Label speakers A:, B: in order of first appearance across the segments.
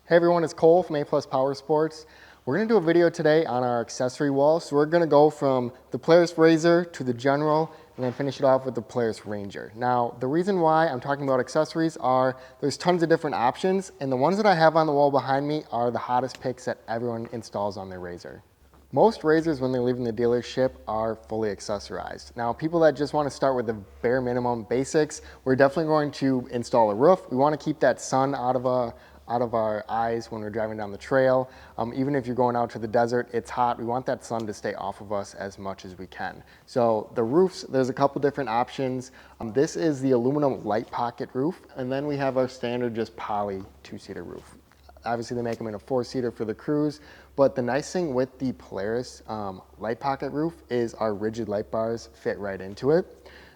A: Hey everyone, it's Cole from A+ Power Sports. We're going to do a video today on our accessory wall. So we're going to go from the Polaris RZR to the General and then finish it off with the Polaris Ranger. Now, the reason why I'm talking about accessories are there's tons of different options, and the ones that I have on the wall behind me are the hottest picks that everyone installs on their RZR. Most RZRs, when they leave in the dealership, are fully accessorized. Now, people that just want to start with the bare minimum basics, we're definitely going to install a roof. We want to keep that sun out of our eyes when we're driving down the trail. Even if you're going out to the desert, it's hot. We want that sun to stay off of us as much as we can. So the roofs, there's a couple different options. This is the aluminum light pocket roof, and then we have our standard just poly two-seater roof. Obviously, they make them in a four-seater for the cruise, but the nice thing with the Polaris light pocket roof is our rigid light bars fit right into it.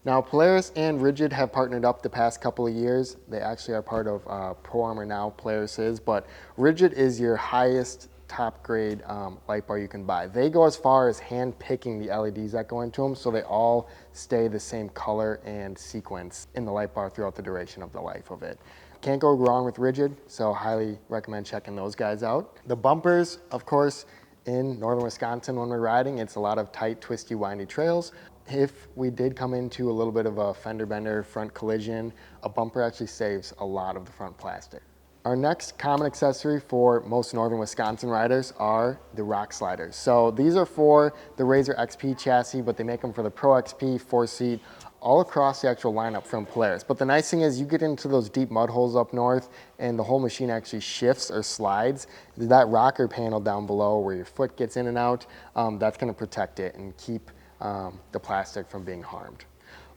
A: Now, Polaris and Rigid have partnered up the past couple of years. They actually are part of Pro Armor now, Polaris is, but Rigid is your highest top grade light bar you can buy. They go as far as hand picking the LEDs that go into them, so they all stay the same color and sequence in the light bar throughout the duration of the life of it. Can't go wrong with Rigid, so highly recommend checking those guys out. The bumpers, of course, in northern Wisconsin when we're riding, it's a lot of tight, twisty, windy trails. If we did come into a little bit of a fender bender front collision, a bumper actually saves a lot of the front plastic. Our next common accessory for most northern Wisconsin riders are the rock sliders. So these are for the Razer XP chassis, but they make them for the Pro XP, 4-seat, all across the actual lineup from Polaris. But the nice thing is you get into those deep mud holes up north and the whole machine actually shifts or slides. That rocker panel down below where your foot gets in and out, that's gonna protect it and keep the plastic from being harmed.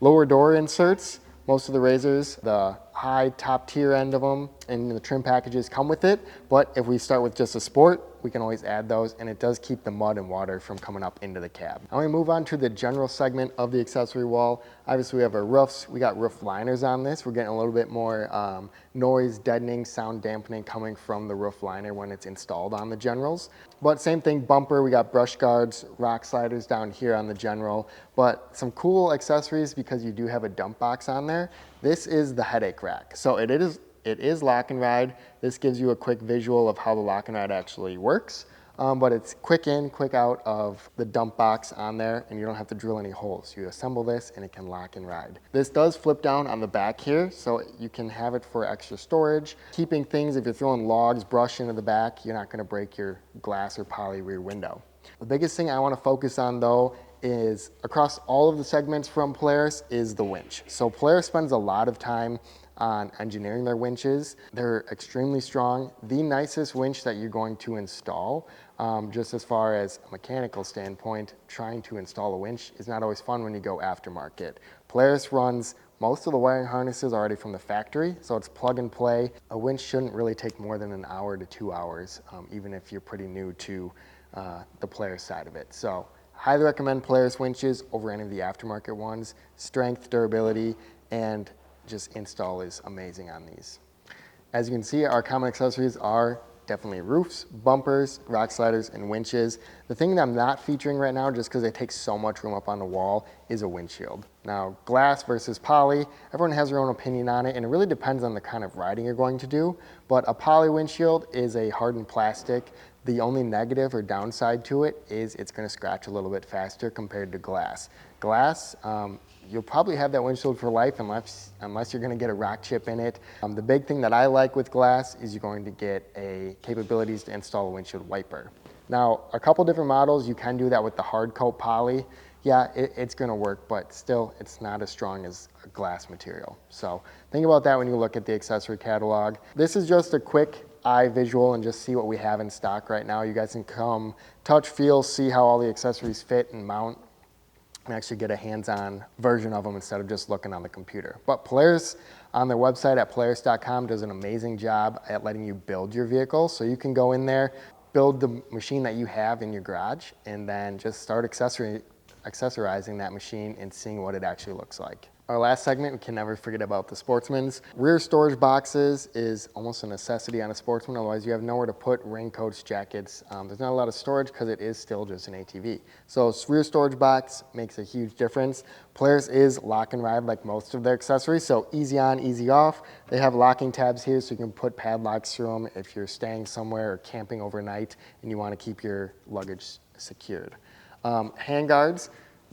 A: Lower door inserts, most of the RZRs, the high top tier end of them and the trim packages come with it, but if we start with just a Sport, we can always add those, and it does keep the mud and water from coming up into the cab. Now we move on to the general segment of the accessory wall. Obviously we have our roofs, we got roof liners on this. We're getting a little bit more noise deadening, sound dampening coming from the roof liner when it's installed on the Generals. But same thing, bumper, we got brush guards, rock sliders down here on the General, but some cool accessories because you do have a dump box on there. This is the headache rack. So it is lock and ride. This gives you a quick visual of how the lock and ride actually works, but it's quick in, quick out of the dump box on there, and you don't have to drill any holes. You assemble this and it can lock and ride. This does flip down on the back here, so you can have it for extra storage. Keeping things, if you're throwing logs, brush into the back, you're not gonna break your glass or poly rear window. The biggest thing I wanna focus on though is across all of the segments from Polaris is the winch. So Polaris spends a lot of time on engineering their winches. They're extremely strong. The nicest winch that you're going to install, just as far as a mechanical standpoint, trying to install a winch is not always fun when you go aftermarket. Polaris runs most of the wiring harnesses already from the factory, so it's plug and play. A winch shouldn't really take more than an hour to 2 hours, even if you're pretty new to the Polaris side of it. So highly recommend Polaris winches over any of the aftermarket ones. Strength, durability, and just install is amazing on these. As you can see, our common accessories are definitely roofs, bumpers, rock sliders, and winches. The thing that I'm not featuring right now, just because they take so much room up on the wall, is a windshield. Now, glass versus poly, everyone has their own opinion on it, and it really depends on the kind of riding you're going to do, but a poly windshield is a hardened plastic. The only negative or downside to it is it's gonna scratch a little bit faster compared to glass. Glass, you'll probably have that windshield for life unless you're gonna get a rock chip in it. The big thing that I like with glass is you're going to get capabilities to install a windshield wiper. Now, a couple different models, you can do that with the hard coat poly. Yeah, it's gonna work, but still, it's not as strong as a glass material. So think about that when you look at the accessory catalog. This is just a quick eye visual and just see what we have in stock right now. You guys can come touch, feel, see how all the accessories fit and mount, and actually get a hands-on version of them instead of just looking on the computer. But Polaris, on their website at polaris.com, does an amazing job at letting you build your vehicle. So you can go in there, build the machine that you have in your garage, and then just start accessorizing that machine and seeing what it actually looks like. Our last segment, we can never forget about the Sportsman's. Rear storage boxes is almost a necessity on a Sportsman, otherwise you have nowhere to put raincoats, jackets. There's not a lot of storage because it is still just an ATV. So rear storage box makes a huge difference. Polaris is lock and ride like most of their accessories, so easy on, easy off. They have locking tabs here so you can put padlocks through them if you're staying somewhere or camping overnight and you want to keep your luggage secured. Hand guards.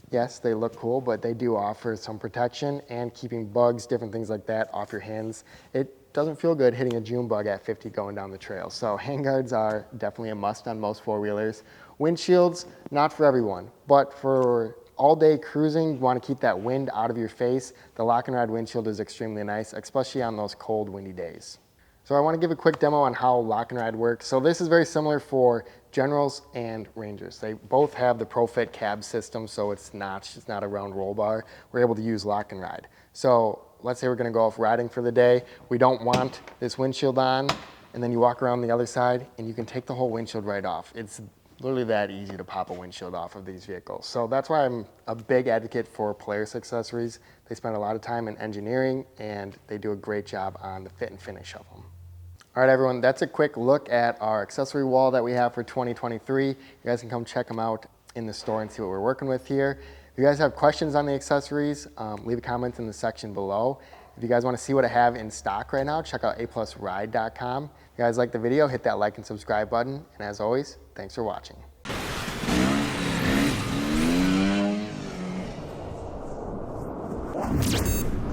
A: Yes, they look cool, but they do offer some protection and keeping bugs, different things like that off your hands. It doesn't feel good hitting a June bug at 50 going down the trail. So handguards are definitely a must on most four-wheelers. Windshields, not for everyone, but for all day cruising, you want to keep that wind out of your face. The lock and ride windshield is extremely nice, especially on those cold, windy days. So I want to give a quick demo on how lock and ride works. So this is very similar for Generals and Rangers. They both have the ProFit cab system, so it's not a round roll bar. We're able to use lock and ride. So let's say we're going to go off riding for the day. We don't want this windshield on, and then you walk around the other side, and you can take the whole windshield right off. It's literally that easy to pop a windshield off of these vehicles. So that's why I'm a big advocate for Polaris accessories. They spend a lot of time in engineering, and they do a great job on the fit and finish of them. All right, everyone, that's a quick look at our accessory wall that we have for 2023. You guys can come check them out in the store and see what we're working with here. If you guys have questions on the accessories, leave a comment in the section below. If you guys want to see what I have in stock right now, check out aplusride.com. If you guys like the video, hit that like and subscribe button. And as always, thanks for watching.